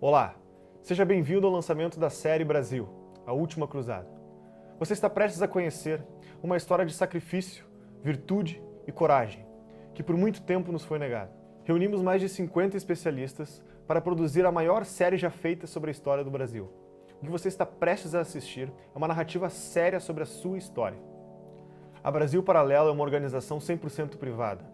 Olá, seja bem-vindo ao lançamento da série Brasil, A Última Cruzada. Você está prestes a conhecer uma história de sacrifício, virtude e coragem, que por muito tempo nos foi negada. Reunimos mais de 50 especialistas para produzir a maior série já feita sobre a história do Brasil. O que você está prestes a assistir é uma narrativa séria sobre a sua história. A Brasil Paralelo é uma organização 100% privada.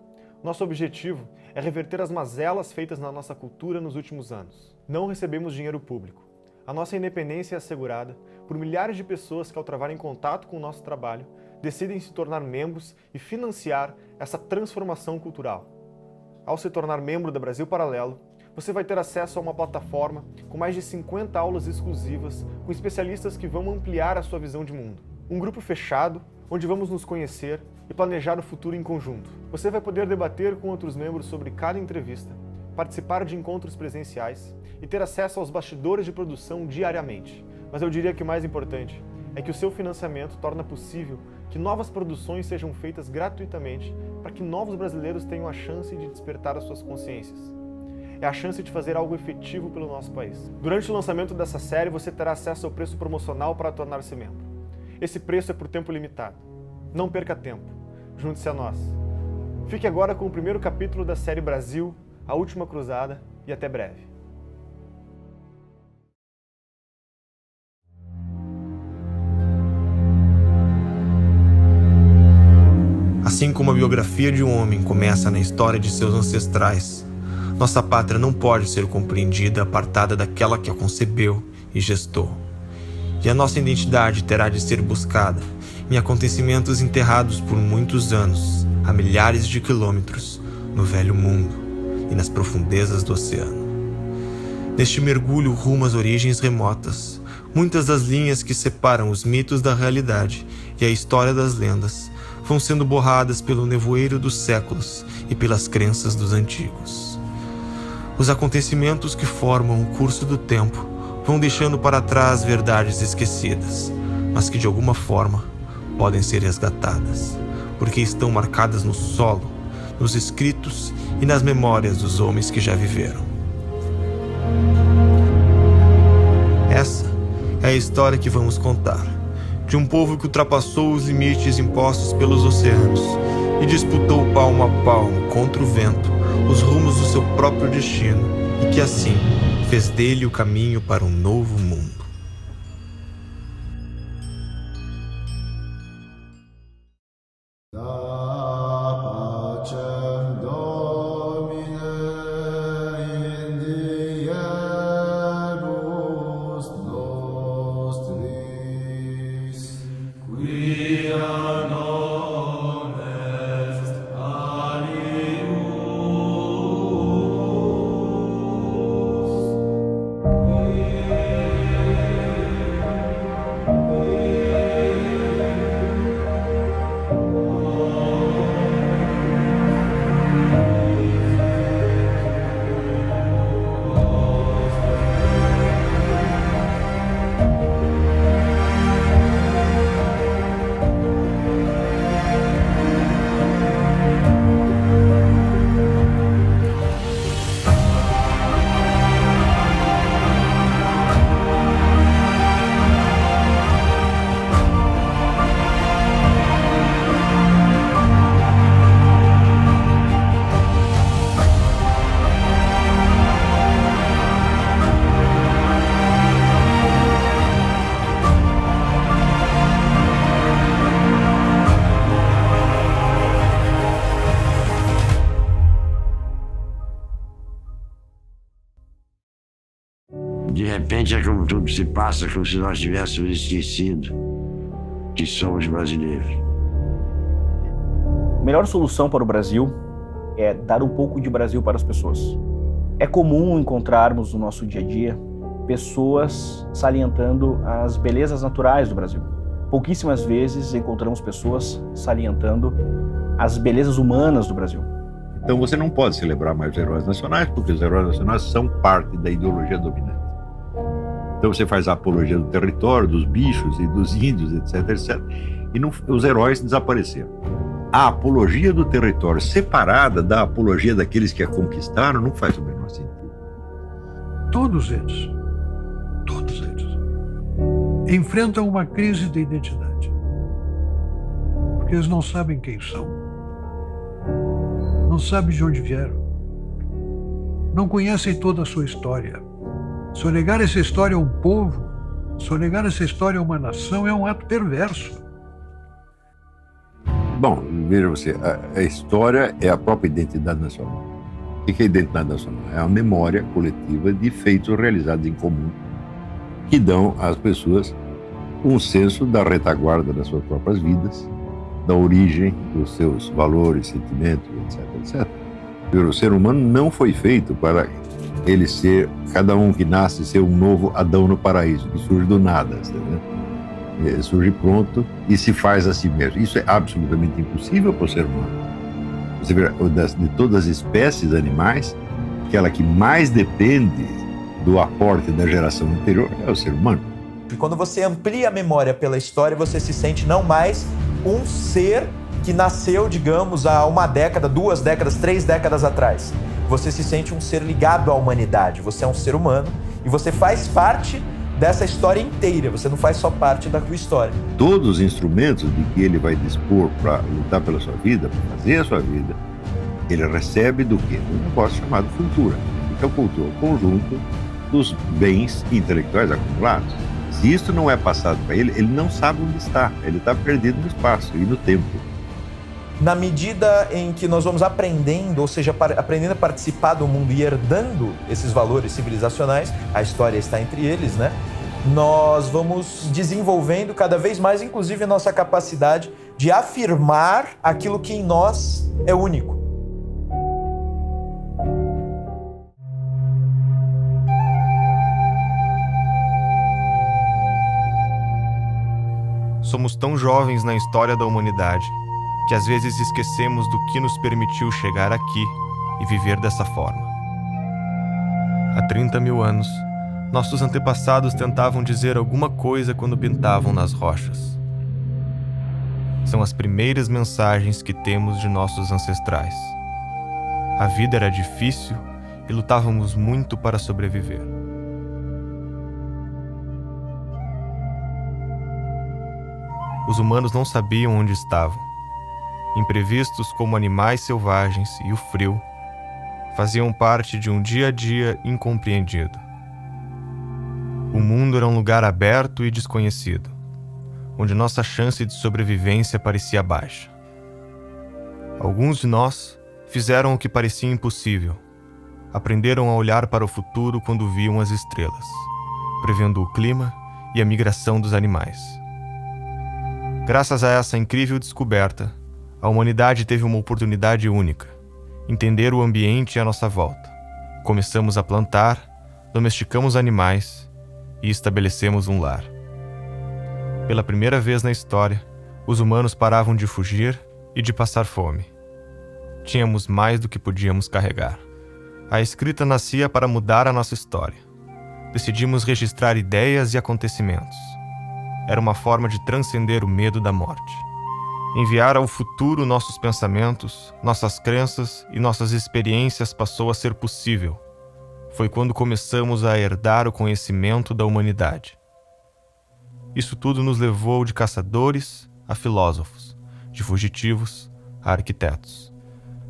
Nosso objetivo é reverter as mazelas feitas na nossa cultura nos últimos anos. Não recebemos dinheiro público. A nossa independência é assegurada por milhares de pessoas que, ao travarem contato com o nosso trabalho, decidem se tornar membros e financiar essa transformação cultural. Ao se tornar membro da Brasil Paralelo, você vai ter acesso a uma plataforma com mais de 50 aulas exclusivas com especialistas que vão ampliar a sua visão de mundo. Um grupo fechado, onde vamos nos conhecer e planejar o futuro em conjunto. Você vai poder debater com outros membros sobre cada entrevista, participar de encontros presenciais e ter acesso aos bastidores de produção diariamente. Mas eu diria que o mais importante é que o seu financiamento torna possível que novas produções sejam feitas gratuitamente para que novos brasileiros tenham a chance de despertar as suas consciências. É a chance de fazer algo efetivo pelo nosso país. Durante o lançamento dessa série, você terá acesso ao preço promocional para tornar-se membro. Esse preço é por tempo limitado. Não perca tempo. Junte-se a nós. Fique agora com o primeiro capítulo da série Brasil, A Última Cruzada, e até breve. Assim como a biografia de um homem começa na história de seus ancestrais, nossa pátria não pode ser compreendida apartada daquela que a concebeu e gestou. E a nossa identidade terá de ser buscada em acontecimentos enterrados por muitos anos, a milhares de quilômetros, no velho mundo e nas profundezas do oceano. Neste mergulho rumo às origens remotas, muitas das linhas que separam os mitos da realidade e a história das lendas vão sendo borradas pelo nevoeiro dos séculos e pelas crenças dos antigos. Os acontecimentos que formam o curso do tempo vão deixando para trás verdades esquecidas, mas que de alguma forma podem ser resgatadas, porque estão marcadas no solo, nos escritos e nas memórias dos homens que já viveram. Essa é a história que vamos contar, de um povo que ultrapassou os limites impostos pelos oceanos e disputou palmo a palmo contra o vento os rumos do seu próprio destino e que assim fez dele o caminho para um novo mundo. De repente é como tudo se passa, como se nós tivéssemos esquecido que somos brasileiros. A melhor solução para o Brasil é dar um pouco de Brasil para as pessoas. É comum encontrarmos no nosso dia a dia pessoas salientando as belezas naturais do Brasil. Pouquíssimas vezes encontramos pessoas salientando as belezas humanas do Brasil. Então você não pode celebrar mais os heróis nacionais, porque os heróis nacionais são parte da ideologia dominante. Então você faz a apologia do território, dos bichos e dos índios, etc, etc. E não, os heróis desapareceram. A apologia do território separada da apologia daqueles que a conquistaram não faz o menor sentido. todos eles, enfrentam uma crise de identidade. Porque eles não sabem quem são, não sabem de onde vieram, não conhecem toda a sua história. Sonegar essa história a um povo, sonegar essa história a uma nação é um ato perverso. Bom, veja você, a história é a própria identidade nacional. O que é identidade nacional? É a memória coletiva de feitos realizados em comum que dão às pessoas um senso da retaguarda das suas próprias vidas, da origem dos seus valores, sentimentos, etc. O ser humano não foi feito para ele ser, cada um que nasce, ser um novo Adão no paraíso, que surge do nada, né? Surge pronto e se faz a si mesmo. Isso é absolutamente impossível para o ser humano. Você vê, de todas as espécies animais, aquela que mais depende do aporte da geração anterior é o ser humano. E quando você amplia a memória pela história, você se sente não mais um ser que nasceu, digamos, há 1 década, 2 décadas, 3 décadas atrás. Você se sente um ser ligado à humanidade. Você é um ser humano e você faz parte dessa história inteira. Você não faz só parte da tua história. Todos os instrumentos de que ele vai dispor para lutar pela sua vida, para fazer a sua vida, ele recebe do quê? Um negócio chamado cultura. Então, cultura é o conjunto dos bens intelectuais acumulados. Se isso não é passado para ele, ele não sabe onde está. Ele está perdido no espaço e no tempo. Na medida em que nós vamos aprendendo, ou seja, aprendendo a participar do mundo e herdando esses valores civilizacionais, a história está entre eles, né? Nós vamos desenvolvendo cada vez mais, inclusive, a nossa capacidade de afirmar aquilo que em nós é único. Somos tão jovens na história da humanidade que às vezes esquecemos do que nos permitiu chegar aqui e viver dessa forma. Há 30 mil anos, nossos antepassados tentavam dizer alguma coisa quando pintavam nas rochas. São as primeiras mensagens que temos de nossos ancestrais. A vida era difícil e lutávamos muito para sobreviver. Os humanos não sabiam onde estavam. Imprevistos como animais selvagens e o frio faziam parte de um dia a dia incompreendido. O mundo era um lugar aberto e desconhecido, onde nossa chance de sobrevivência parecia baixa. Alguns de nós fizeram o que parecia impossível. Aprenderam a olhar para o futuro quando viam as estrelas, prevendo o clima e a migração dos animais. Graças a essa incrível descoberta, a humanidade teve uma oportunidade única: entender o ambiente à nossa volta. Começamos a plantar, domesticamos animais e estabelecemos um lar. Pela primeira vez na história, os humanos paravam de fugir e de passar fome. Tínhamos mais do que podíamos carregar. A escrita nascia para mudar a nossa história. Decidimos registrar ideias e acontecimentos. Era uma forma de transcender o medo da morte. Enviar ao futuro nossos pensamentos, nossas crenças e nossas experiências passou a ser possível. Foi quando começamos a herdar o conhecimento da humanidade. Isso tudo nos levou de caçadores a filósofos, de fugitivos a arquitetos.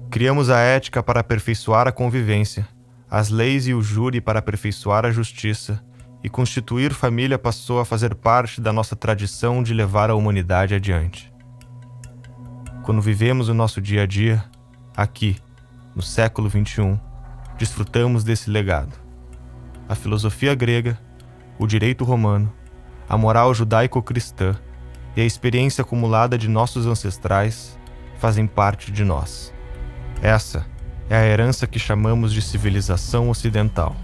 Criamos a ética para aperfeiçoar a convivência, as leis e o júri para aperfeiçoar a justiça, e constituir família passou a fazer parte da nossa tradição de levar a humanidade adiante. Quando vivemos o nosso dia a dia, aqui, no século XXI, desfrutamos desse legado. A filosofia grega, o direito romano, a moral judaico-cristã e a experiência acumulada de nossos ancestrais fazem parte de nós. Essa é a herança que chamamos de civilização ocidental.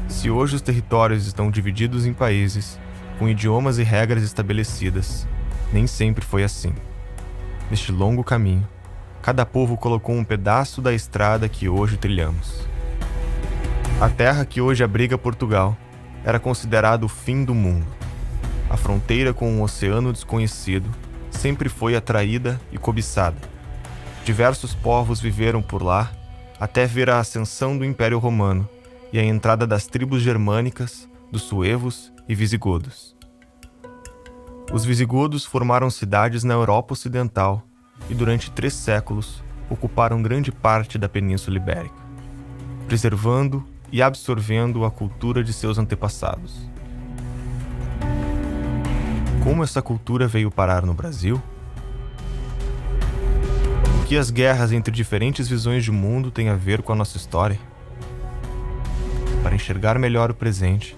Se hoje os territórios estão divididos em países, com idiomas e regras estabelecidas, nem sempre foi assim. Neste longo caminho, cada povo colocou um pedaço da estrada que hoje trilhamos. A terra que hoje abriga Portugal era considerada o fim do mundo. A fronteira com um oceano desconhecido sempre foi atraída e cobiçada. Diversos povos viveram por lá até ver a ascensão do Império Romano e a entrada das tribos germânicas, dos suevos e visigodos. Os visigodos formaram cidades na Europa Ocidental e durante 3 séculos ocuparam grande parte da Península Ibérica, preservando e absorvendo a cultura de seus antepassados. Como essa cultura veio parar no Brasil? O que as guerras entre diferentes visões de mundo têm a ver com a nossa história? Para enxergar melhor o presente,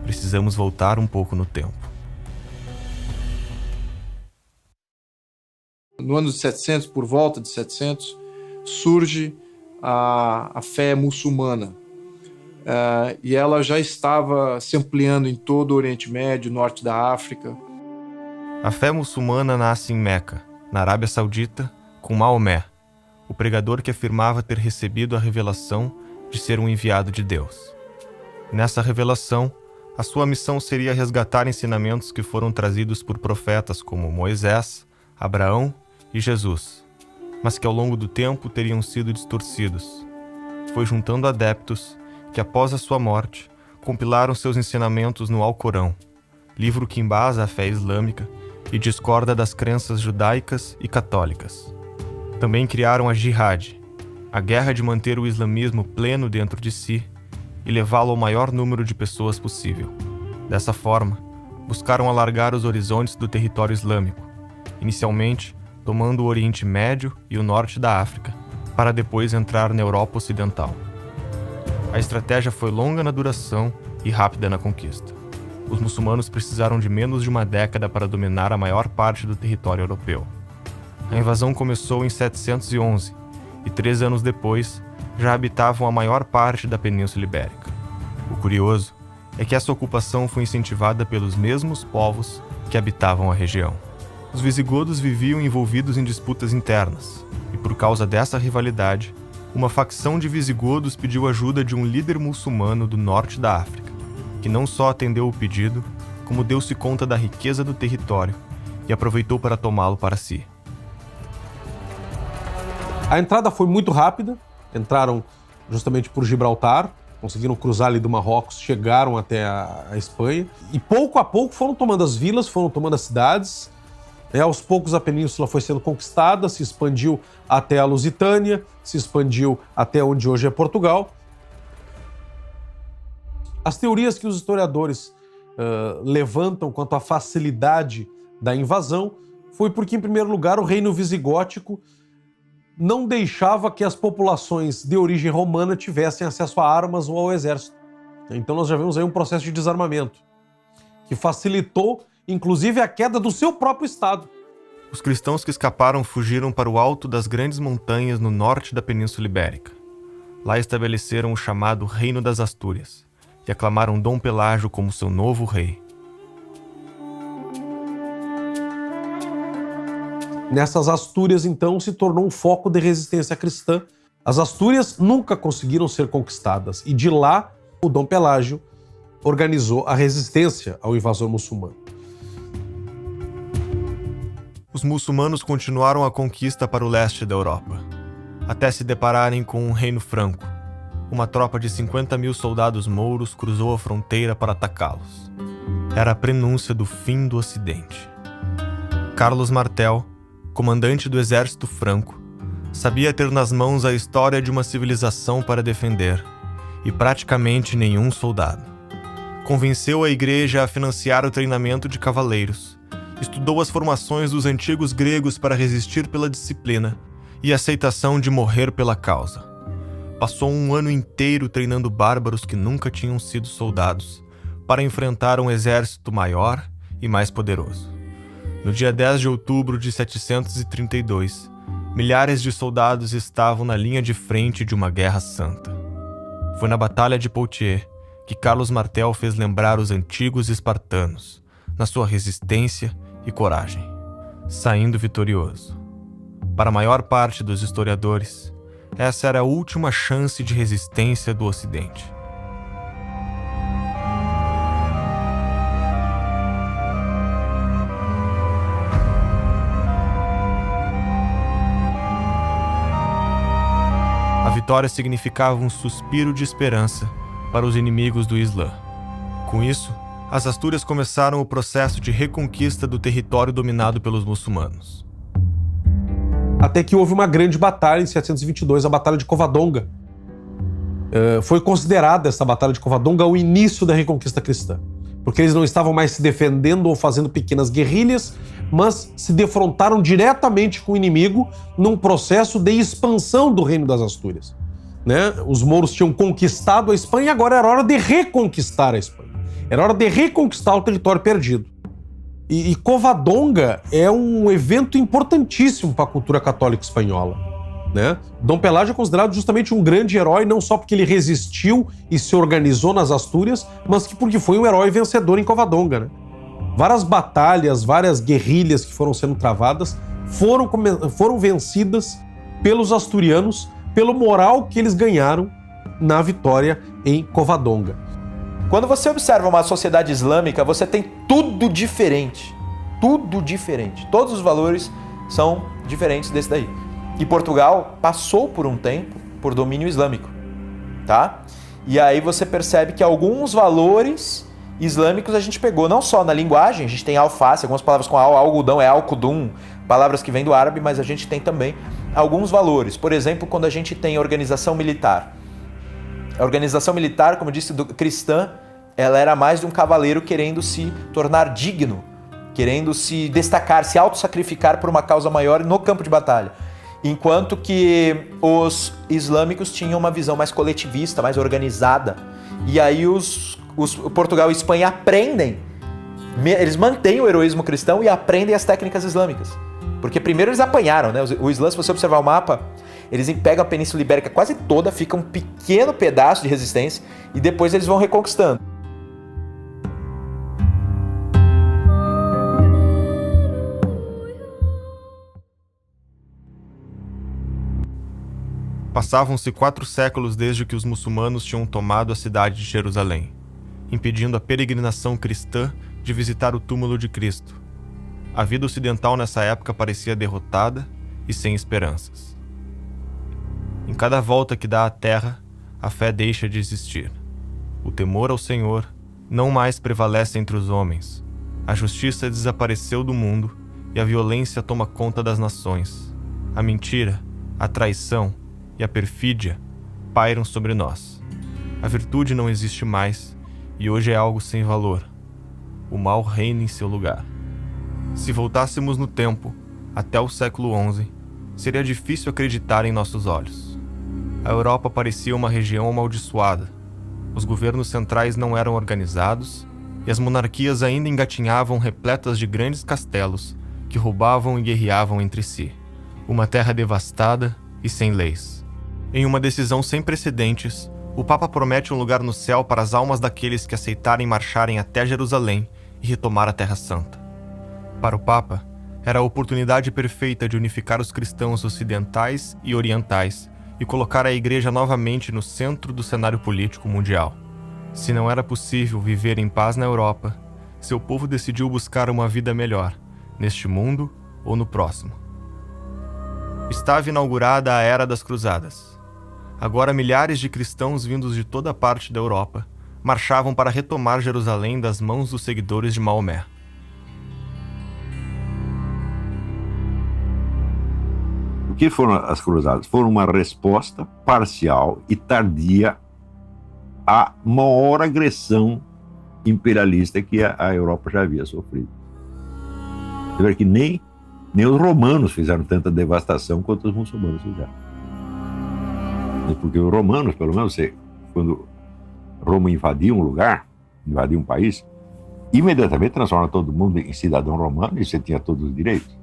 precisamos voltar um pouco no tempo. No ano de 700, por volta de 700, surge a fé muçulmana. E ela já estava se ampliando em todo o Oriente Médio, norte da África. A fé muçulmana nasce em Meca, na Arábia Saudita, com Maomé, o pregador que afirmava ter recebido a revelação de ser um enviado de Deus. Nessa revelação, a sua missão seria resgatar ensinamentos que foram trazidos por profetas como Moisés, Abraão e Jesus, mas que ao longo do tempo teriam sido distorcidos. Foi juntando adeptos que, após a sua morte, compilaram seus ensinamentos no Alcorão, livro que embasa a fé islâmica e discorda das crenças judaicas e católicas. Também criaram a Jihad, a guerra de manter o islamismo pleno dentro de si e levá-lo ao maior número de pessoas possível. Dessa forma, buscaram alargar os horizontes do território islâmico, inicialmente tomando o Oriente Médio e o norte da África, para depois entrar na Europa Ocidental. A estratégia foi longa na duração e rápida na conquista. Os muçulmanos precisaram de menos de uma década para dominar a maior parte do território europeu. A invasão começou em 711 e 3 anos depois já habitavam a maior parte da Península Ibérica. O curioso é que essa ocupação foi incentivada pelos mesmos povos que habitavam a região. Os visigodos viviam envolvidos em disputas internas e, por causa dessa rivalidade, uma facção de visigodos pediu ajuda de um líder muçulmano do norte da África, que não só atendeu o pedido, como deu-se conta da riqueza do território e aproveitou para tomá-lo para si. A entrada foi muito rápida, entraram justamente por Gibraltar, conseguiram cruzar ali do Marrocos, chegaram até a Espanha e pouco a pouco foram tomando as vilas, foram tomando as cidades. Aos poucos a península foi sendo conquistada, se expandiu até a Lusitânia, se expandiu até onde hoje é Portugal. As teorias que os historiadores levantam quanto à facilidade da invasão foi porque, em primeiro lugar, o reino visigótico não deixava que as populações de origem romana tivessem acesso a armas ou ao exército. Então nós já vemos aí um processo de desarmamento que facilitou, inclusive, a queda do seu próprio Estado. Os cristãos que escaparam fugiram para o alto das grandes montanhas no norte da Península Ibérica. Lá estabeleceram o chamado Reino das Astúrias e aclamaram Dom Pelágio como seu novo rei. Nessas Astúrias, então, se tornou um foco de resistência cristã. As Astúrias nunca conseguiram ser conquistadas e de lá o Dom Pelágio organizou a resistência ao invasor muçulmano. Os muçulmanos continuaram a conquista para o leste da Europa, até se depararem com um reino franco. Uma tropa de 50.000 soldados mouros cruzou a fronteira para atacá-los. Era a prenúncia do fim do Ocidente. Carlos Martel, comandante do exército franco, sabia ter nas mãos a história de uma civilização para defender, e praticamente nenhum soldado. Convenceu a igreja a financiar o treinamento de cavaleiros, estudou as formações dos antigos gregos para resistir pela disciplina e a aceitação de morrer pela causa. Passou um ano inteiro treinando bárbaros que nunca tinham sido soldados para enfrentar um exército maior e mais poderoso. No dia 10 de outubro de 732, milhares de soldados estavam na linha de frente de uma guerra santa. Foi na Batalha de Poitiers que Carlos Martel fez lembrar os antigos espartanos, na sua resistência e coragem, saindo vitorioso. Para a maior parte dos historiadores, essa era a última chance de resistência do Ocidente. A vitória significava um suspiro de esperança para os inimigos do Islã. Com isso, as Astúrias começaram o processo de reconquista do território dominado pelos muçulmanos. Até que houve uma grande batalha em 722, a Batalha de Covadonga. Foi considerada essa Batalha de Covadonga o início da reconquista cristã, porque eles não estavam mais se defendendo ou fazendo pequenas guerrilhas, mas se defrontaram diretamente com o inimigo num processo de expansão do reino das Astúrias. Né? Os mouros tinham conquistado a Espanha e agora era hora de reconquistar a Espanha. Era hora de reconquistar o território perdido. E Covadonga é um evento importantíssimo para a cultura católica espanhola. Né? Dom Pelágio é considerado justamente um grande herói, não só porque ele resistiu e se organizou nas Astúrias, mas porque foi um herói vencedor em Covadonga. Né? Várias batalhas, várias guerrilhas que foram sendo travadas foram vencidas pelos asturianos, pelo moral que eles ganharam na vitória em Covadonga. Quando você observa uma sociedade islâmica, você tem tudo diferente. Tudo diferente. Todos os valores são diferentes desse daí. E Portugal passou por um tempo por domínio islâmico, tá? E aí você percebe que alguns valores islâmicos a gente pegou, não só na linguagem, a gente tem alface, algumas palavras com algodão é alcudum, palavras que vêm do árabe, mas a gente tem também alguns valores. Por exemplo, quando a gente tem organização militar. A organização militar, como eu disse, cristã, ela era mais de um cavaleiro querendo se tornar digno, querendo se destacar, se autossacrificar por uma causa maior no campo de batalha. Enquanto que os islâmicos tinham uma visão mais coletivista, mais organizada. E aí os Portugal e Espanha aprendem, eles mantêm o heroísmo cristão e aprendem as técnicas islâmicas. Porque primeiro eles apanharam, né? O Islã, se você observar o mapa, eles pegam a Península Ibérica quase toda, fica um pequeno pedaço de resistência e depois eles vão reconquistando. Passavam-se 4 séculos desde que os muçulmanos tinham tomado a cidade de Jerusalém, impedindo a peregrinação cristã de visitar o túmulo de Cristo. A vida ocidental nessa época parecia derrotada e sem esperanças. Em cada volta que dá à terra, a fé deixa de existir. O temor ao Senhor não mais prevalece entre os homens. A justiça desapareceu do mundo e a violência toma conta das nações. A mentira, a traição e a perfídia pairam sobre nós. A virtude não existe mais e hoje é algo sem valor. O mal reina em seu lugar. Se voltássemos no tempo, até o século XI, seria difícil acreditar em nossos olhos. A Europa parecia uma região amaldiçoada. Os governos centrais não eram organizados e as monarquias ainda engatinhavam repletas de grandes castelos que roubavam e guerreavam entre si. Uma terra devastada e sem leis. Em uma decisão sem precedentes, o Papa promete um lugar no céu para as almas daqueles que aceitarem marcharem até Jerusalém e retomar a Terra Santa. Para o Papa, era a oportunidade perfeita de unificar os cristãos ocidentais e orientais e colocar a Igreja novamente no centro do cenário político mundial. Se não era possível viver em paz na Europa, seu povo decidiu buscar uma vida melhor, neste mundo ou no próximo. Estava inaugurada a Era das Cruzadas. Agora milhares de cristãos vindos de toda parte da Europa marchavam para retomar Jerusalém das mãos dos seguidores de Maomé. O que foram as cruzadas? Foram uma resposta parcial e tardia à maior agressão imperialista que a Europa já havia sofrido. Você vê que nem os romanos fizeram tanta devastação quanto os muçulmanos fizeram. Porque os romanos, pelo menos, quando Roma invadia um lugar, invadia um país, imediatamente transforma todo mundo em cidadão romano e você tinha todos os direitos.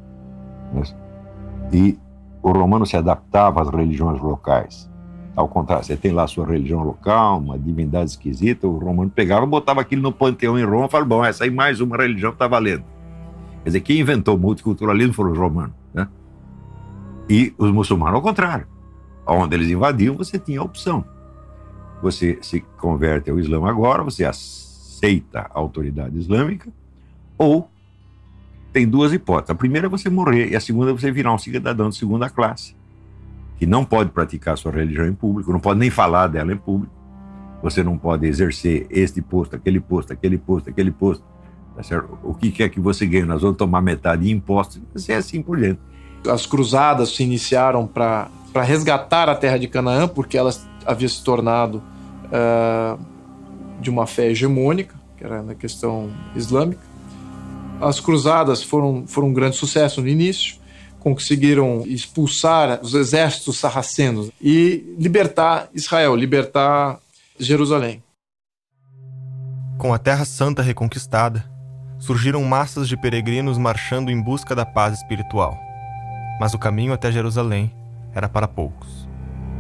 E o romano se adaptava às religiões locais. Ao contrário, você tem lá a sua religião local, uma divindade esquisita, o romano pegava, botava aquilo no panteão em Roma e falava, bom, essa aí mais uma religião está valendo. Quer dizer, quem inventou o multiculturalismo foram os romanos, né? E os muçulmanos, ao contrário. Onde eles invadiam, você tinha a opção. Você se converte ao Islã agora, você aceita a autoridade islâmica, ou tem 2 hipóteses. A primeira é você morrer, e a segunda é você virar um cidadão de segunda classe, que não pode praticar sua religião em público, não pode nem falar dela em público, você não pode exercer este posto, aquele posto, aquele posto, aquele posto. Tá certo? O que é que você ganha? Nós vamos tomar metade de impostos, e assim por diante. As cruzadas se iniciaram para resgatar a terra de Canaã, porque ela havia se tornado de uma fé hegemônica, que era na questão islâmica. As cruzadas foram um grande sucesso no início, conseguiram expulsar os exércitos sarracenos e libertar Israel, libertar Jerusalém. Com a Terra Santa reconquistada, surgiram massas de peregrinos marchando em busca da paz espiritual. Mas o caminho até Jerusalém era para poucos.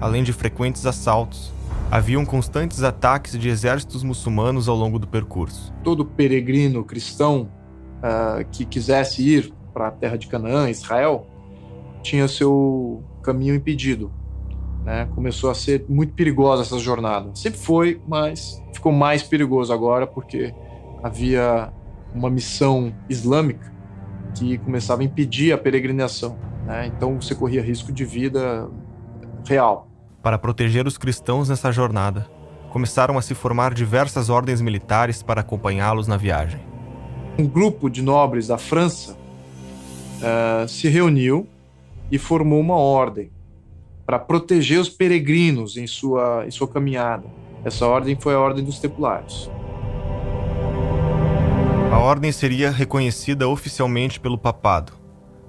Além de frequentes assaltos, haviam constantes ataques de exércitos muçulmanos ao longo do percurso. Todo peregrino cristão que quisesse ir para a terra de Canaã, Israel, tinha seu caminho impedido. Né? Começou a ser muito perigosa essa jornada. Sempre foi, mas ficou mais perigoso agora porque havia uma missão islâmica que começava a impedir a peregrinação. Né? Então você corria risco de vida real. Para proteger os cristãos nessa jornada, começaram a se formar diversas ordens militares para acompanhá-los na viagem. Um grupo de nobres da França se reuniu e formou uma ordem para proteger os peregrinos em sua caminhada. Essa ordem foi a Ordem dos Templários. A ordem seria reconhecida oficialmente pelo papado,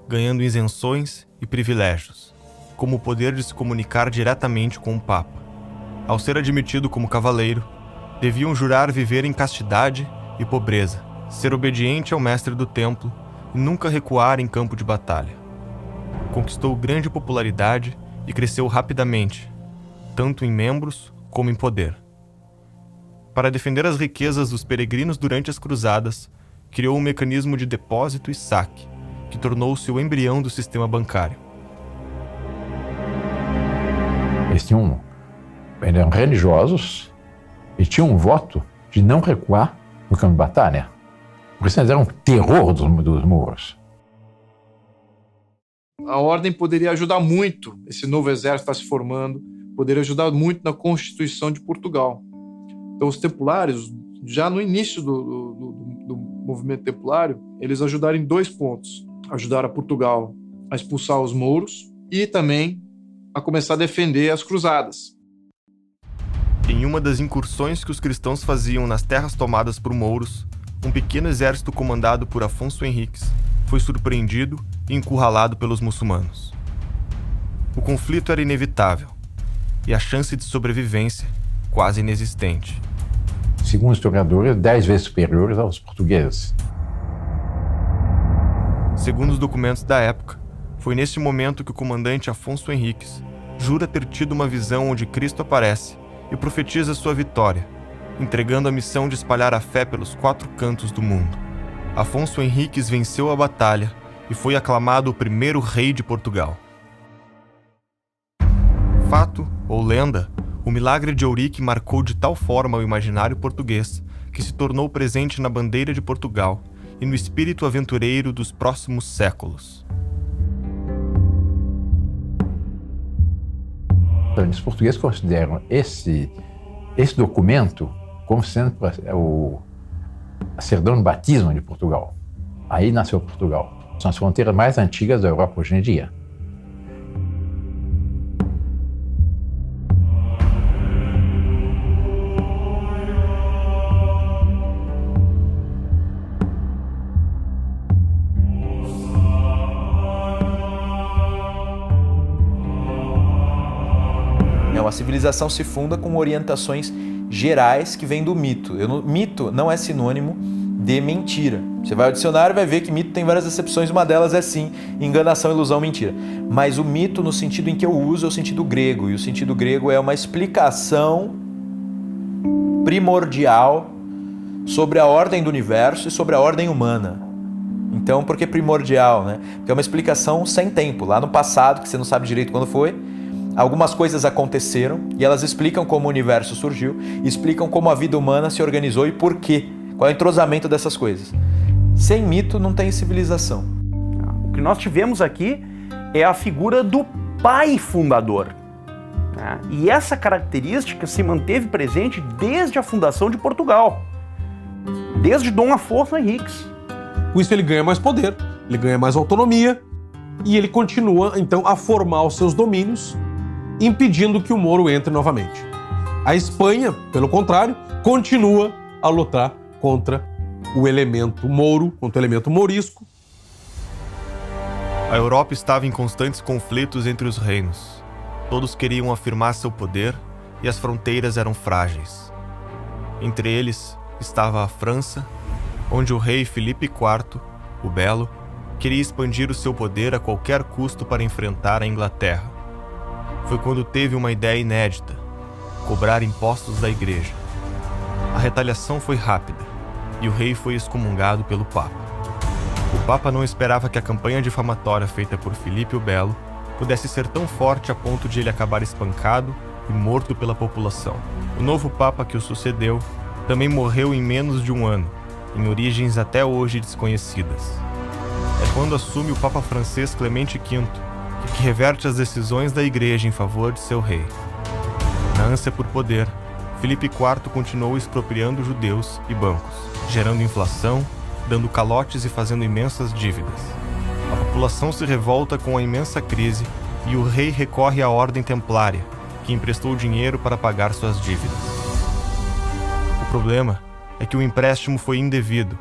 ganhando isenções e privilégios, como o poder de se comunicar diretamente com o Papa. Ao ser admitido como cavaleiro, deviam jurar viver em castidade e pobreza, ser obediente ao mestre do templo e nunca recuar em campo de batalha. Conquistou grande popularidade e cresceu rapidamente, tanto em membros como em poder. Para defender as riquezas dos peregrinos durante as cruzadas, criou um mecanismo de depósito e saque, que tornou-se o embrião do sistema bancário. Eles eram religiosos e tinham um voto de não recuar no campo de batalha. Porque eles eram um terror dos mouros. A ordem poderia ajudar muito, esse novo exército está se formando, poderia ajudar muito na Constituição de Portugal. Então os templários, já no início do movimento templário, eles ajudaram em 2 pontos. Ajudaram a Portugal a expulsar os mouros e também a começar a defender as cruzadas. Em uma das incursões que os cristãos faziam nas terras tomadas por mouros, um pequeno exército comandado por Afonso Henriques foi surpreendido e encurralado pelos muçulmanos. O conflito era inevitável e a chance de sobrevivência quase inexistente. Segundo historiadores, 10 vezes superiores aos portugueses. Segundo os documentos da época, foi neste momento que o comandante Afonso Henriques jura ter tido uma visão onde Cristo aparece e profetiza sua vitória, entregando a missão de espalhar a fé pelos 4 cantos do mundo. Afonso Henriques venceu a batalha e foi aclamado o primeiro rei de Portugal. Fato ou lenda, o milagre de Ourique marcou de tal forma o imaginário português que se tornou presente na bandeira de Portugal e no espírito aventureiro dos próximos séculos. Os portugueses consideram esse documento como sendo a certidão de batismo de Portugal. Aí nasceu Portugal. São as fronteiras mais antigas da Europa hoje em dia. A civilização se funda com orientações gerais que vêm do mito. Mito não é sinônimo de mentira. Você vai ao dicionário e vai ver que mito tem várias acepções, uma delas é sim, enganação, ilusão, mentira. Mas o mito, no sentido em que eu uso, é o sentido grego, e o sentido grego é uma explicação primordial sobre a ordem do universo e sobre a ordem humana. Então, por que primordial, né? Porque é uma explicação sem tempo, lá no passado, que você não sabe direito quando foi. Algumas coisas aconteceram e elas explicam como o universo surgiu, explicam como a vida humana se organizou e por quê, qual é o entrosamento dessas coisas. Sem mito não tem civilização. O que nós tivemos aqui é a figura do pai fundador. né? E essa característica se manteve presente desde a fundação de Portugal, desde Dom Afonso Henriques. Com isso ele ganha mais poder, ele ganha mais autonomia e ele continua, então, a formar os seus domínios, impedindo que o Moro entre novamente. A Espanha, pelo contrário, continua a lutar contra o elemento Mouro, contra o elemento mourisco. A Europa estava em constantes conflitos entre os reinos. Todos queriam afirmar seu poder e as fronteiras eram frágeis. Entre eles estava a França, onde o rei Filipe IV, o Belo, queria expandir o seu poder a qualquer custo para enfrentar a Inglaterra. Foi quando teve uma ideia inédita: cobrar impostos da igreja. A retaliação foi rápida e o rei foi excomungado pelo Papa. O Papa não esperava que a campanha difamatória feita por Filipe o Belo pudesse ser tão forte a ponto de ele acabar espancado e morto pela população. O novo Papa que o sucedeu também morreu em menos de um ano, em origens até hoje desconhecidas. É quando assume o Papa francês Clemente V que reverte as decisões da Igreja em favor de seu rei. Na ânsia por poder, Filipe IV continuou expropriando judeus e bancos, gerando inflação, dando calotes e fazendo imensas dívidas. A população se revolta com a imensa crise e o rei recorre à Ordem Templária, que emprestou dinheiro para pagar suas dívidas. O problema é que o empréstimo foi indevido.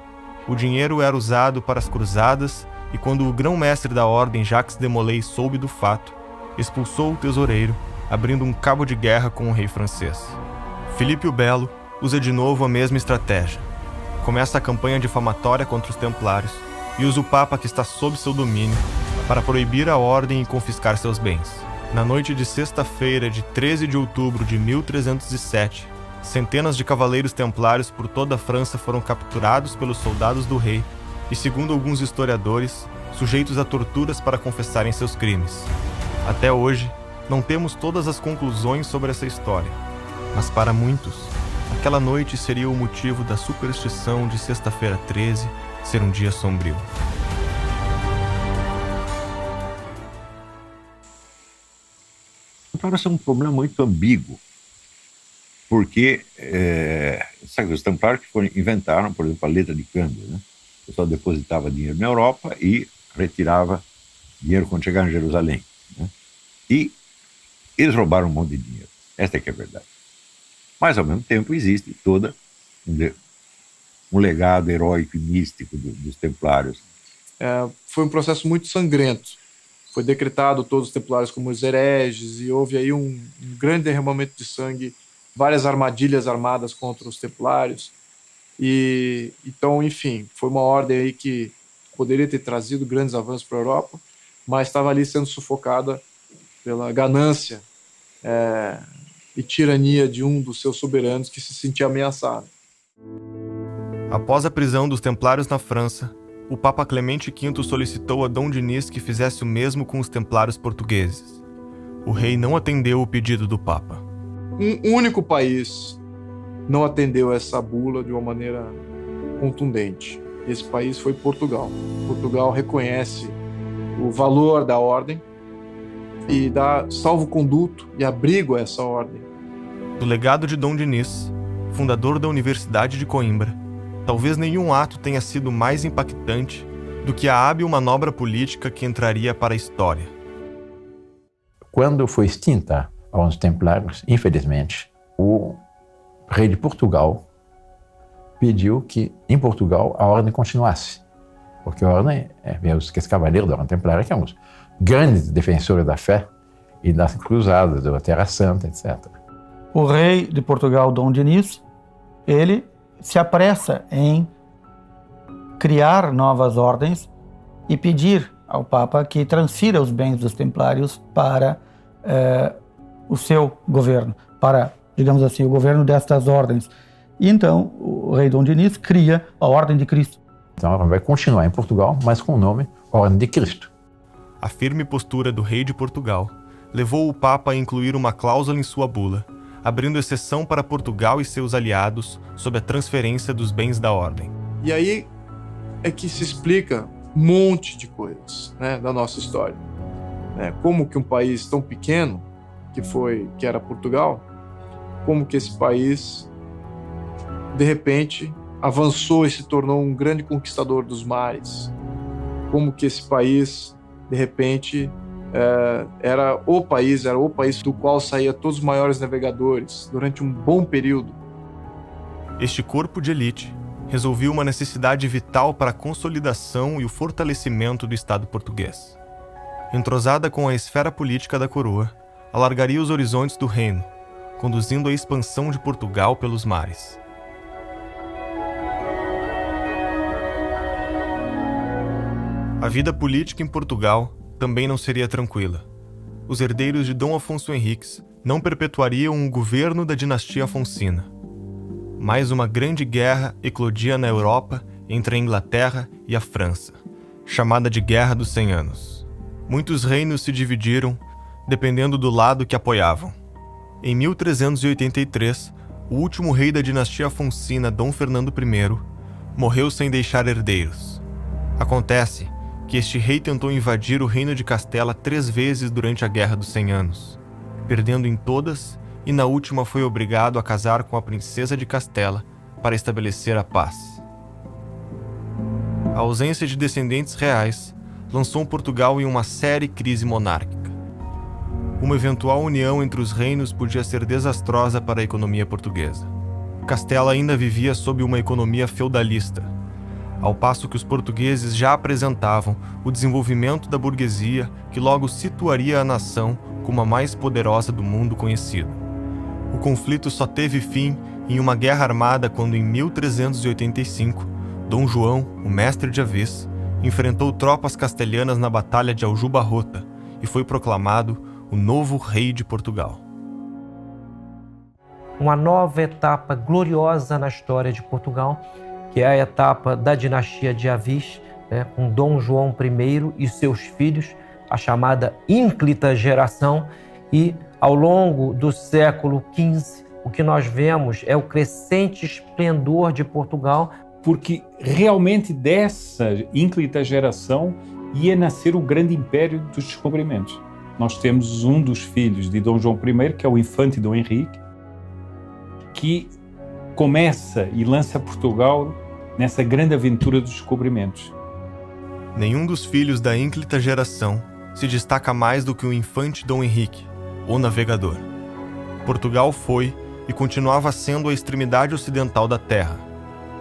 O dinheiro era usado para as cruzadas e quando o grão-mestre da Ordem, Jacques de Molay, soube do fato, expulsou o tesoureiro, abrindo um cabo de guerra com o rei francês. Filipe o Belo usa de novo a mesma estratégia. Começa a campanha difamatória contra os templários e usa o Papa que está sob seu domínio para proibir a ordem e confiscar seus bens. Na noite de sexta-feira de 13 de outubro de 1307, centenas de cavaleiros templários por toda a França foram capturados pelos soldados do rei e, segundo alguns historiadores, sujeitos a torturas para confessarem seus crimes. Até hoje, não temos todas as conclusões sobre essa história, mas para muitos, aquela noite seria o motivo da superstição de sexta-feira 13 ser um dia sombrio. Então, esse é um problema muito ambíguo, porque os templários que inventaram, por exemplo, a letra de câmbio, né? O pessoal depositava dinheiro na Europa e retirava dinheiro quando chegava em Jerusalém, né? E eles roubaram um monte de dinheiro. Esta é que é a verdade. Mas, ao mesmo tempo, existe todo um legado heróico e místico dos templários. Foi um processo muito sangrento. Foi decretado todos os templários como os hereges e houve aí um grande derramamento de sangue, várias armadilhas armadas contra os templários. E então, enfim, foi uma ordem aí que poderia ter trazido grandes avanços para a Europa, mas estava ali sendo sufocada pela ganância e tirania de um dos seus soberanos que se sentia ameaçado. Após a prisão dos templários na França, o Papa Clemente V solicitou a Dom Dinis que fizesse o mesmo com os templários portugueses. O rei não atendeu o pedido do Papa. Um único país não atendeu essa bula de uma maneira contundente. Esse país foi Portugal. Portugal reconhece o valor da ordem e dá salvo-conduto e abrigo a essa ordem. Do legado de Dom Dinis, fundador da Universidade de Coimbra, talvez nenhum ato tenha sido mais impactante do que a hábil manobra política que entraria para a história. Quando foi extinta a Ordem dos Templários, infelizmente, o rei de Portugal pediu que, em Portugal, a ordem continuasse. Porque a ordem, os cavaleiros da Ordem Templária, que eram os grandes defensores da fé e das cruzadas, da Terra Santa, etc. O rei de Portugal, Dom Dinis, ele se apressa em criar novas ordens e pedir ao Papa que transfira os bens dos templários para o seu governo, para, digamos assim, o governo destas ordens. E então o rei Dom Dinis cria a Ordem de Cristo. Então ela vai continuar em Portugal, mas com o nome Ordem de Cristo. A firme postura do rei de Portugal levou o Papa a incluir uma cláusula em sua bula, abrindo exceção para Portugal e seus aliados sob a transferência dos bens da ordem. E aí é que se explica um monte de coisas, né, da nossa história. Como que um país tão pequeno que era Portugal, como que esse país, de repente, avançou e se tornou um grande conquistador dos mares. Como que esse país, de repente, era o país do qual saía todos os maiores navegadores durante um bom período. Este corpo de elite resolveu uma necessidade vital para a consolidação e o fortalecimento do Estado português. Entrosada com a esfera política da coroa, alargaria os horizontes do reino, conduzindo à expansão de Portugal pelos mares. A vida política em Portugal também não seria tranquila. Os herdeiros de Dom Afonso Henriques não perpetuariam o governo da dinastia Afonsina. Mais uma grande guerra eclodia na Europa entre a Inglaterra e a França, chamada de Guerra dos 100 Anos. Muitos reinos se dividiram, dependendo do lado que apoiavam. Em 1383, o último rei da dinastia Afonsina, Dom Fernando I, morreu sem deixar herdeiros. Acontece que este rei tentou invadir o reino de Castela 3 vezes durante a Guerra dos 100 Anos, perdendo em todas, e na última foi obrigado a casar com a princesa de Castela para estabelecer a paz. A ausência de descendentes reais lançou Portugal em uma séria crise monárquica. Uma eventual união entre os reinos podia ser desastrosa para a economia portuguesa. Castela ainda vivia sob uma economia feudalista, ao passo que os portugueses já apresentavam o desenvolvimento da burguesia que logo situaria a nação como a mais poderosa do mundo conhecido. O conflito só teve fim em uma guerra armada quando, em 1385, Dom João, o mestre de Avis, enfrentou tropas castelhanas na Batalha de Aljubarrota e foi proclamado o novo rei de Portugal. Uma nova etapa gloriosa na história de Portugal, que é a etapa da dinastia de Avis, com Dom João I e seus filhos, a chamada ínclita geração, e ao longo do século XV, o que nós vemos é o crescente esplendor de Portugal. Porque realmente dessa ínclita geração ia nascer o grande império dos descobrimentos. Nós temos um dos filhos de Dom João I, que é o infante Dom Henrique, que começa e lança Portugal nessa grande aventura dos descobrimentos. Nenhum dos filhos da ínclita geração se destaca mais do que o infante Dom Henrique, o navegador. Portugal foi e continuava sendo a extremidade ocidental da terra,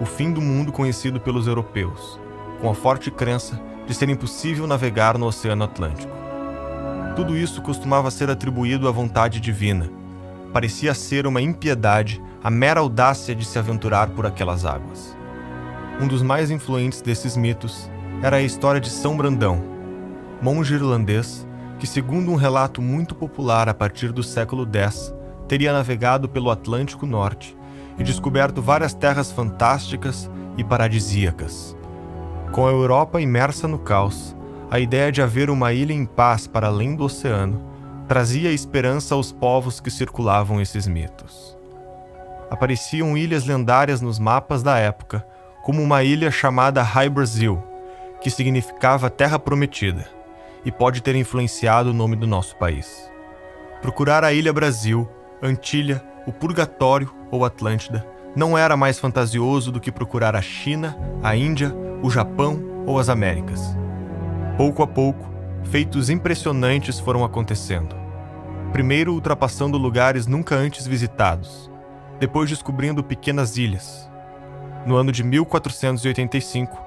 o fim do mundo conhecido pelos europeus, com a forte crença de ser impossível navegar no Oceano Atlântico. Tudo isso costumava ser atribuído à vontade divina. Parecia ser uma impiedade a mera audácia de se aventurar por aquelas águas. Um dos mais influentes desses mitos era a história de São Brandão, monge irlandês que, segundo um relato muito popular a partir do século X, teria navegado pelo Atlântico Norte e descoberto várias terras fantásticas e paradisíacas. Com a Europa imersa no caos, a ideia de haver uma ilha em paz para além do oceano trazia esperança aos povos que circulavam esses mitos. Apareciam ilhas lendárias nos mapas da época, como uma ilha chamada High Brasil, que significava Terra Prometida, e pode ter influenciado o nome do nosso país. Procurar a Ilha Brasil, Antilha, o Purgatório ou Atlântida não era mais fantasioso do que procurar a China, a Índia, o Japão ou as Américas. Pouco a pouco, feitos impressionantes foram acontecendo. Primeiro ultrapassando lugares nunca antes visitados, depois descobrindo pequenas ilhas. No ano de 1485,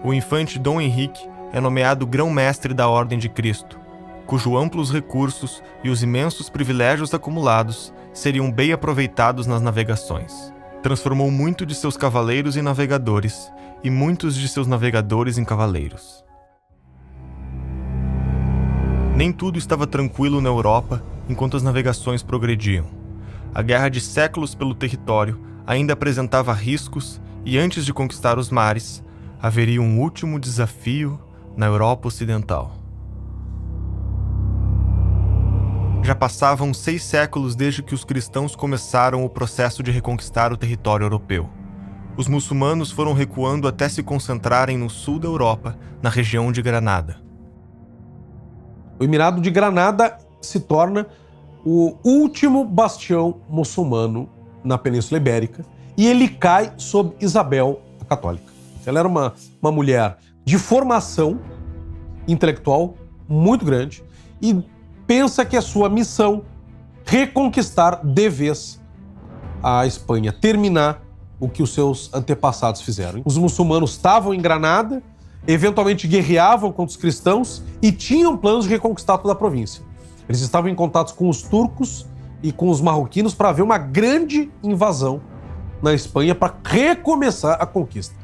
o infante Dom Henrique é nomeado grão-mestre da Ordem de Cristo, cujos amplos recursos e os imensos privilégios acumulados seriam bem aproveitados nas navegações. Transformou muito de seus cavaleiros em navegadores e muitos de seus navegadores em cavaleiros. Nem tudo estava tranquilo na Europa enquanto as navegações progrediam. A guerra de séculos pelo território ainda apresentava riscos e, antes de conquistar os mares, haveria um último desafio na Europa Ocidental. Já passavam 6 séculos desde que os cristãos começaram o processo de reconquistar o território europeu. Os muçulmanos foram recuando até se concentrarem no sul da Europa, na região de Granada. O Emirado de Granada se torna o último bastião muçulmano na Península Ibérica, e ele cai sob Isabel a Católica. Ela era uma mulher de formação intelectual muito grande e pensa que a sua missão reconquistar de vez a Espanha, terminar o que os seus antepassados fizeram. Os muçulmanos estavam em Granada, eventualmente guerreavam contra os cristãos e tinham planos de reconquistar toda a província. Eles estavam em contato com os turcos e com os marroquinos para haver uma grande invasão na Espanha para recomeçar a conquista.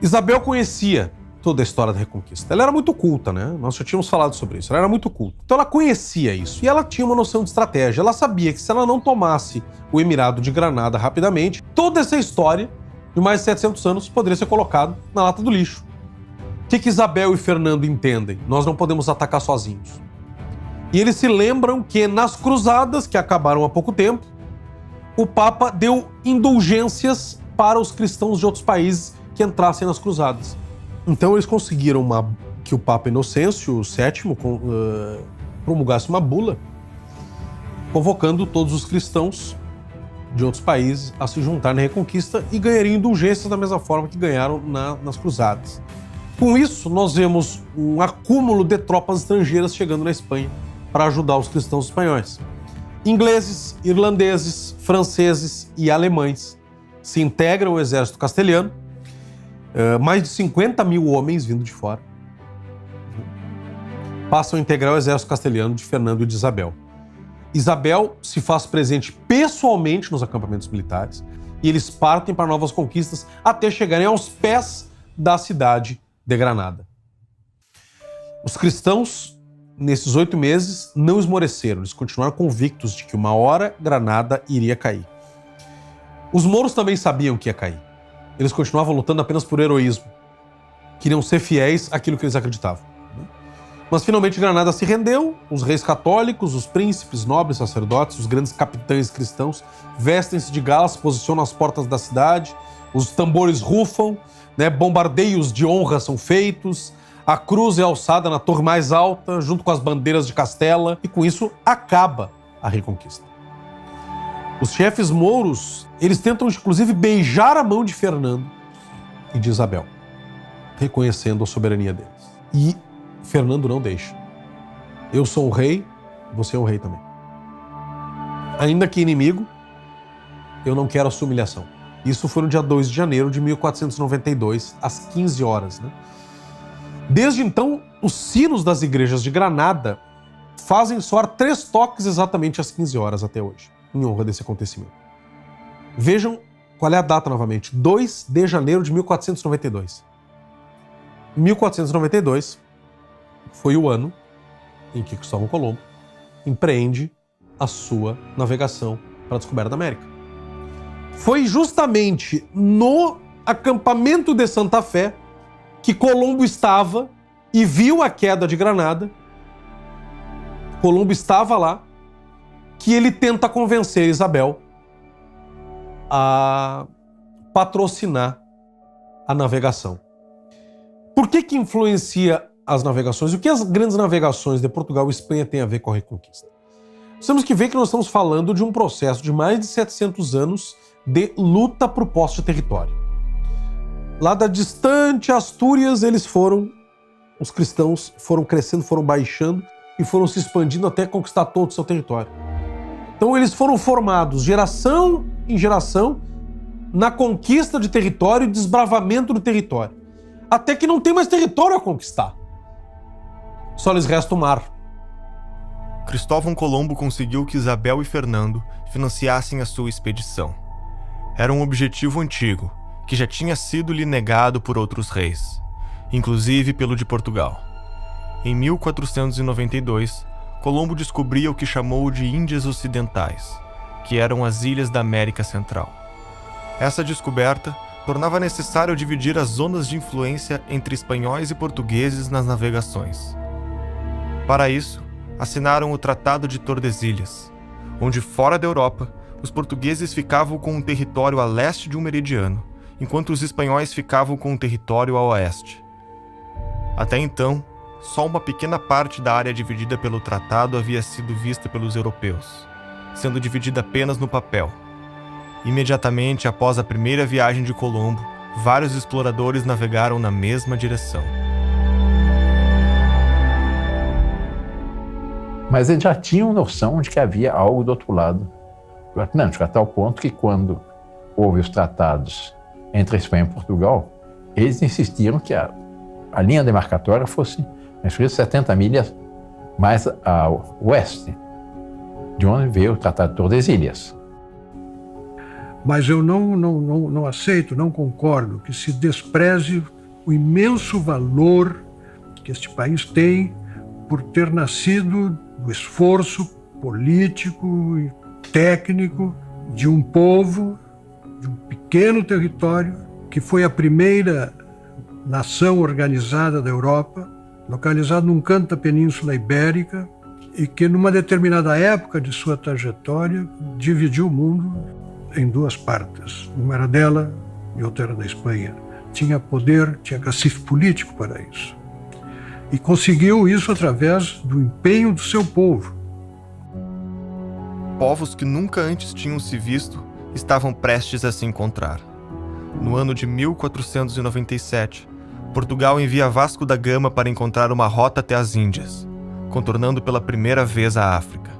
Isabel conhecia toda a história da Reconquista. Ela era muito culta, né? Nós já tínhamos falado sobre isso. Ela era muito culta. Então ela conhecia isso e ela tinha uma noção de estratégia. Ela sabia que se ela não tomasse o Emirado de Granada rapidamente, toda essa história de mais de 700 anos poderia ser colocada na lata do lixo. O que Isabel e Fernando entendem? Nós não podemos atacar sozinhos. E eles se lembram que nas cruzadas, que acabaram há pouco tempo, o Papa deu indulgências para os cristãos de outros países que entrassem nas cruzadas. Então eles conseguiram que o Papa Inocêncio VII promulgasse uma bula convocando todos os cristãos de outros países a se juntar na Reconquista e ganhariam indulgências da mesma forma que ganharam nas cruzadas. Com isso, nós vemos um acúmulo de tropas estrangeiras chegando na Espanha para ajudar os cristãos espanhóis. Ingleses, irlandeses, franceses e alemães se integram ao exército castelhano. Mais de 50 mil homens vindo de fora passam a integrar o exército castelhano de Fernando e de Isabel. Isabel se faz presente pessoalmente nos acampamentos militares e eles partem para novas conquistas até chegarem aos pés da cidade de Granada. Os cristãos, nesses 8 meses, não esmoreceram, eles continuaram convictos de que uma hora Granada iria cair. Os mouros também sabiam que ia cair. Eles continuavam lutando apenas por heroísmo. Queriam ser fiéis àquilo que eles acreditavam. Mas finalmente Granada se rendeu, os reis católicos, os príncipes, nobres, sacerdotes, os grandes capitães cristãos vestem-se de galas, se posicionam às portas da cidade, os tambores rufam, bombardeios de honra são feitos, a cruz é alçada na torre mais alta, junto com as bandeiras de Castela, e com isso acaba a Reconquista. Os chefes mouros, eles tentam inclusive beijar a mão de Fernando e de Isabel, reconhecendo a soberania deles. E Fernando não deixa. Eu sou um rei, você é um rei também. Ainda que inimigo, eu não quero a sua humilhação. Isso foi no dia 2 de janeiro de 1492, às 15 horas. Desde então, os sinos das igrejas de Granada fazem soar 3 toques exatamente às 15 horas até hoje, em honra desse acontecimento. Vejam qual é a data novamente, 2 de janeiro de 1492. 1492 foi o ano em que Cristóvão Colombo empreende a sua navegação para a descoberta da América. Foi justamente no acampamento de Santa Fé que Colombo estava e viu a queda de Granada. Colombo estava lá, que ele tenta convencer Isabel a patrocinar a navegação. Por que influencia as navegações? O que as grandes navegações de Portugal e Espanha têm a ver com a Reconquista? Temos que ver que nós estamos falando de um processo de mais de 700 anos de luta por posse de território. Lá da distante Astúrias, os cristãos foram crescendo, foram baixando e foram se expandindo até conquistar todo o seu território. Então eles foram formados geração em geração na conquista de território e desbravamento do território. Até que não tem mais território a conquistar. Só lhes resta o mar. Cristóvão Colombo conseguiu que Isabel e Fernando financiassem a sua expedição. Era um objetivo antigo, que já tinha sido lhe negado por outros reis, inclusive pelo de Portugal. Em 1492, Colombo descobria o que chamou de Índias Ocidentais, que eram as ilhas da América Central. Essa descoberta tornava necessário dividir as zonas de influência entre espanhóis e portugueses nas navegações. Para isso, assinaram o Tratado de Tordesilhas, onde fora da Europa, os portugueses ficavam com um território a leste de um meridiano, enquanto os espanhóis ficavam com um território a oeste. Até então, só uma pequena parte da área dividida pelo tratado havia sido vista pelos europeus, sendo dividida apenas no papel. Imediatamente após a primeira viagem de Colombo, vários exploradores navegaram na mesma direção. Mas eles já tinham noção de que havia algo do outro lado do Atlântico, a tal ponto que quando houve os tratados entre a Espanha e Portugal, eles insistiram que a linha demarcatória fosse 70 milhas mais ao oeste, de onde veio o Tratado de Tordesilhas. Mas eu não aceito, não concordo que se despreze o imenso valor que este país tem por ter nascido do esforço político e técnico de um povo, de um pequeno território, que foi a primeira nação organizada da Europa, localizado num canto da Península Ibérica, e que numa determinada época de sua trajetória dividiu o mundo em duas partes. Uma era dela e outra era da Espanha. Tinha poder, tinha cacife político para isso. E conseguiu isso através do empenho do seu povo. Povos que nunca antes tinham se visto estavam prestes a se encontrar. No ano de 1497, Portugal envia Vasco da Gama para encontrar uma rota até as Índias, contornando pela primeira vez a África.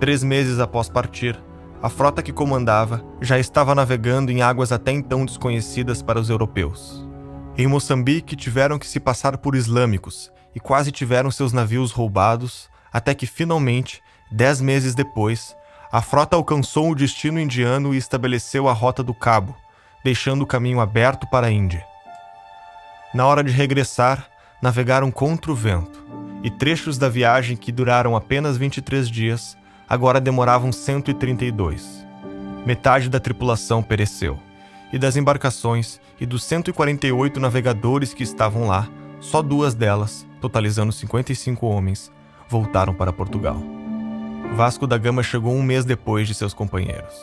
3 meses após partir, a frota que comandava já estava navegando em águas até então desconhecidas para os europeus. Em Moçambique, tiveram que se passar por islâmicos e quase tiveram seus navios roubados, até que finalmente, 10 meses depois, a frota alcançou o destino indiano e estabeleceu a Rota do Cabo, deixando o caminho aberto para a Índia. Na hora de regressar, navegaram contra o vento, e trechos da viagem que duraram apenas 23 dias, agora demoravam 132. Metade da tripulação pereceu, e das embarcações e dos 148 navegadores que estavam lá, só 2 delas, totalizando 55 homens, voltaram para Portugal. Vasco da Gama chegou 1 mês depois de seus companheiros,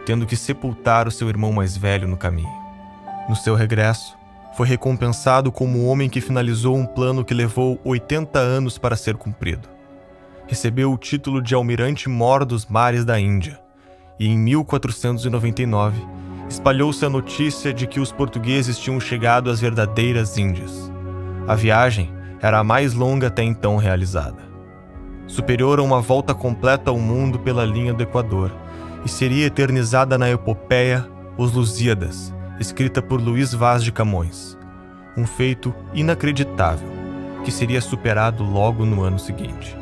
tendo que sepultar o seu irmão mais velho no caminho. No seu regresso, foi recompensado como o homem que finalizou um plano que levou 80 anos para ser cumprido. Recebeu o título de Almirante-Mor dos Mares da Índia, e em 1499 espalhou-se a notícia de que os portugueses tinham chegado às verdadeiras Índias. A viagem era a mais longa até então realizada, superior a uma volta completa ao mundo pela linha do Equador, e seria eternizada na epopeia Os Lusíadas, escrita por Luís Vaz de Camões. Um feito inacreditável, que seria superado logo no ano seguinte.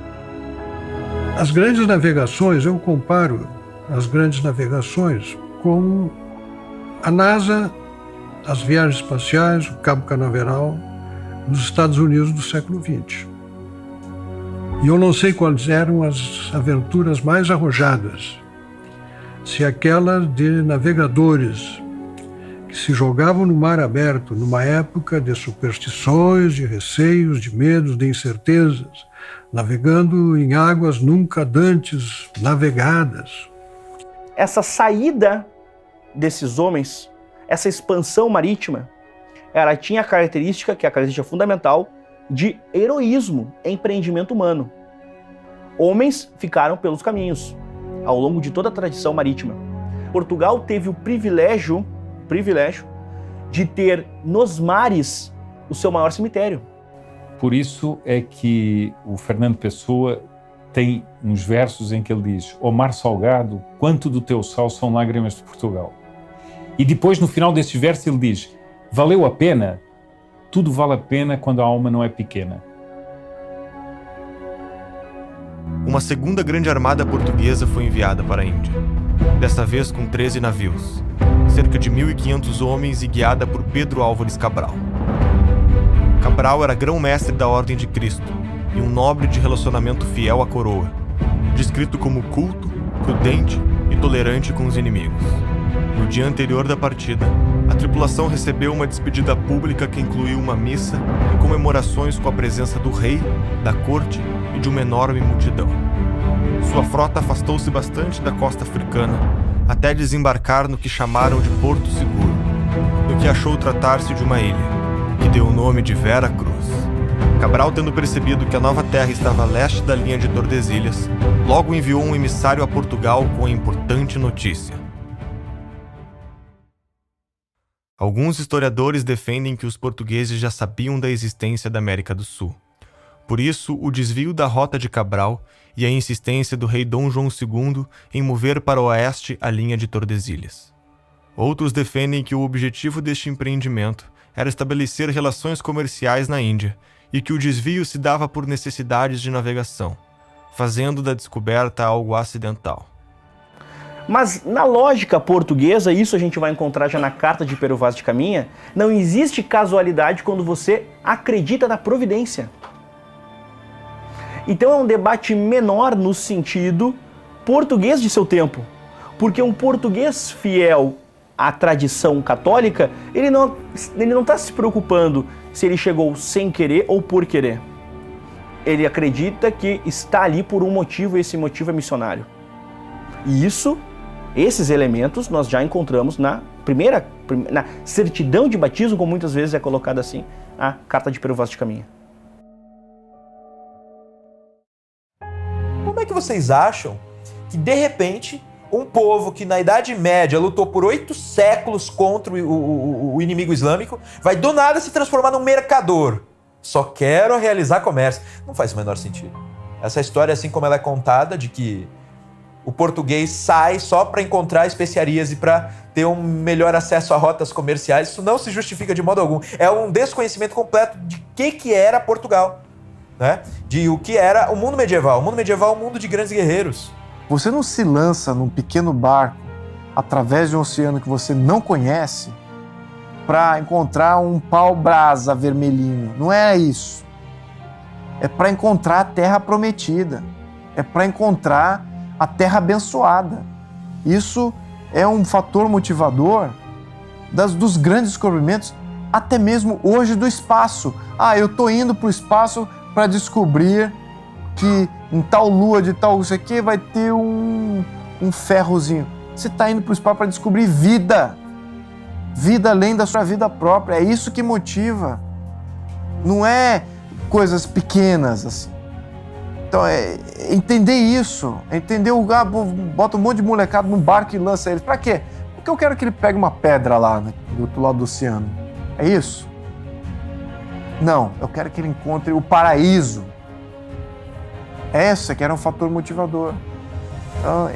As grandes navegações, eu comparo as grandes navegações com a NASA, as viagens espaciais, o Cabo Canaveral, nos Estados Unidos do século XX. E eu não sei quais eram as aventuras mais arrojadas. Se aquela de navegadores que se jogavam no mar aberto numa época de superstições, de receios, de medos, de incertezas, navegando em águas nunca dantes navegadas. Essa saída desses homens, essa expansão marítima, ela tinha a característica, que é a característica fundamental, de heroísmo, empreendimento humano. Homens ficaram pelos caminhos, ao longo de toda a tradição marítima. Portugal teve o privilégio de ter nos mares o seu maior cemitério. Por isso é que o Fernando Pessoa tem uns versos em que ele diz: ó mar salgado, quanto do teu sal são lágrimas de Portugal. E depois, no final desses versos, ele diz: valeu a pena? Tudo vale a pena quando a alma não é pequena. Uma segunda grande armada portuguesa foi enviada para a Índia, desta vez com 13 navios, cerca de 1.500 homens e guiada por Pedro Álvares Cabral. Cabral era grão-mestre da Ordem de Cristo e um nobre de relacionamento fiel à coroa, descrito como culto, prudente e tolerante com os inimigos. No dia anterior da partida, a tripulação recebeu uma despedida pública que incluiu uma missa e comemorações com a presença do rei, da corte e de uma enorme multidão. Sua frota afastou-se bastante da costa africana, até desembarcar no que chamaram de Porto Seguro, no que achou tratar-se de uma ilha, que deu o nome de Vera Cruz. Cabral, tendo percebido que a nova terra estava a leste da linha de Tordesilhas, logo enviou um emissário a Portugal com a importante notícia. Alguns historiadores defendem que os portugueses já sabiam da existência da América do Sul. Por isso, o desvio da rota de Cabral e a insistência do rei Dom João II em mover para o oeste a linha de Tordesilhas. Outros defendem que o objetivo deste empreendimento era estabelecer relações comerciais na Índia e que o desvio se dava por necessidades de navegação, fazendo da descoberta algo acidental. Mas na lógica portuguesa, isso a gente vai encontrar já na Carta de Pero Vaz de Caminha, não existe casualidade quando você acredita na providência. Então é um debate menor no sentido português de seu tempo, porque um português fiel à tradição católica, ele não está se preocupando se ele chegou sem querer ou por querer. Ele acredita que está ali por um motivo e esse motivo é missionário. E esses elementos nós já encontramos na certidão de batismo, como muitas vezes é colocada assim, a Carta de Pero Vaz de Caminha. Como é que vocês acham que, de repente, um povo que na Idade Média lutou por 8 séculos contra o inimigo islâmico vai do nada se transformar num mercador? Só quero realizar comércio. Não faz o menor sentido. Essa história, assim como ela é contada, de que o português sai só para encontrar especiarias e para ter um melhor acesso a rotas comerciais, isso não se justifica de modo algum. É um desconhecimento completo de que era Portugal, né? De o que era o mundo medieval. O mundo medieval é um mundo de grandes guerreiros. Você não se lança num pequeno barco através de um oceano que você não conhece para encontrar um pau-brasa vermelhinho. Não é isso. É para encontrar a terra prometida. É para encontrar a terra abençoada. Isso é um fator motivador dos grandes descobrimentos, até mesmo hoje do espaço. Eu estou indo para o espaço para descobrir que em tal lua de tal isso aqui vai ter um ferrozinho. Você está indo para o espaço para descobrir vida. Vida além da sua vida própria. É isso que motiva. Não é coisas pequenas assim. Então, entender isso, entender bota um monte de molecada num barco e lança eles. Pra quê? Porque eu quero que ele pegue uma pedra lá, né, do outro lado do oceano. É isso? Não, eu quero que ele encontre o paraíso. Essa que era um fator motivador. Então,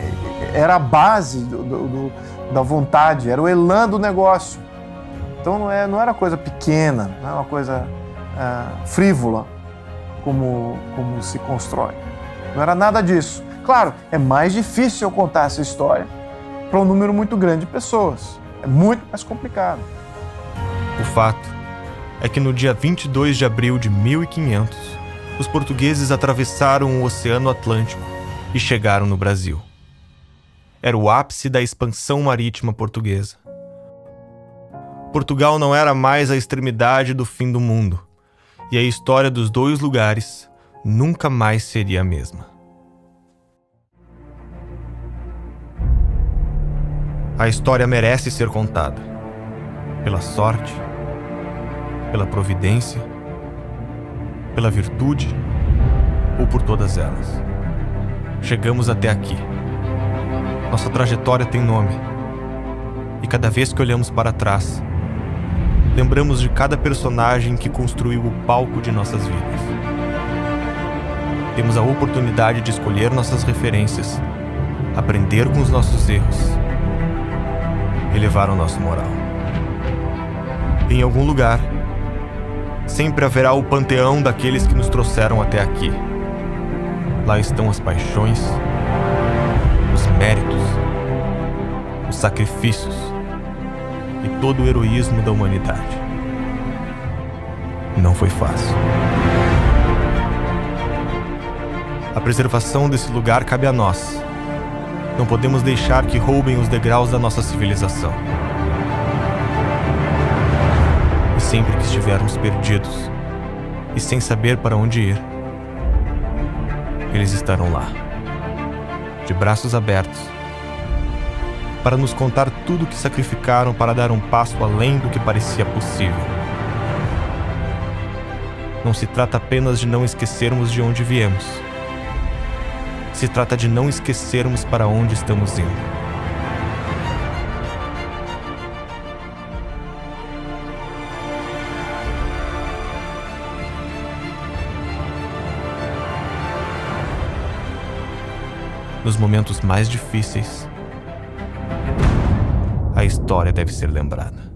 era a base da vontade, era o elan do negócio. Então não era coisa pequena, não é uma coisa frívola. Como se constrói. Não era nada disso. Claro, é mais difícil eu contar essa história para um número muito grande de pessoas. É muito mais complicado. O fato é que no dia 22 de abril de 1500, os portugueses atravessaram o Oceano Atlântico e chegaram no Brasil. Era o ápice da expansão marítima portuguesa. Portugal não era mais a extremidade do fim do mundo. E a história dos dois lugares nunca mais seria a mesma. A história merece ser contada. Pela sorte, pela providência, pela virtude ou por todas elas. Chegamos até aqui. Nossa trajetória tem nome. E cada vez que olhamos para trás, lembramos de cada personagem que construiu o palco de nossas vidas. Temos a oportunidade de escolher nossas referências, aprender com os nossos erros, elevar o nosso moral. Em algum lugar, sempre haverá o panteão daqueles que nos trouxeram até aqui. Lá estão as paixões, os méritos, os sacrifícios e todo o heroísmo da humanidade. Não foi fácil. A preservação desse lugar cabe a nós. Não podemos deixar que roubem os degraus da nossa civilização. E sempre que estivermos perdidos e sem saber para onde ir, eles estarão lá, de braços abertos, para nos contar tudo o que sacrificaram para dar um passo além do que parecia possível. não se trata apenas de não esquecermos de onde viemos. Se trata de não esquecermos para onde estamos indo. Nos momentos mais difíceis, a história deve ser lembrada.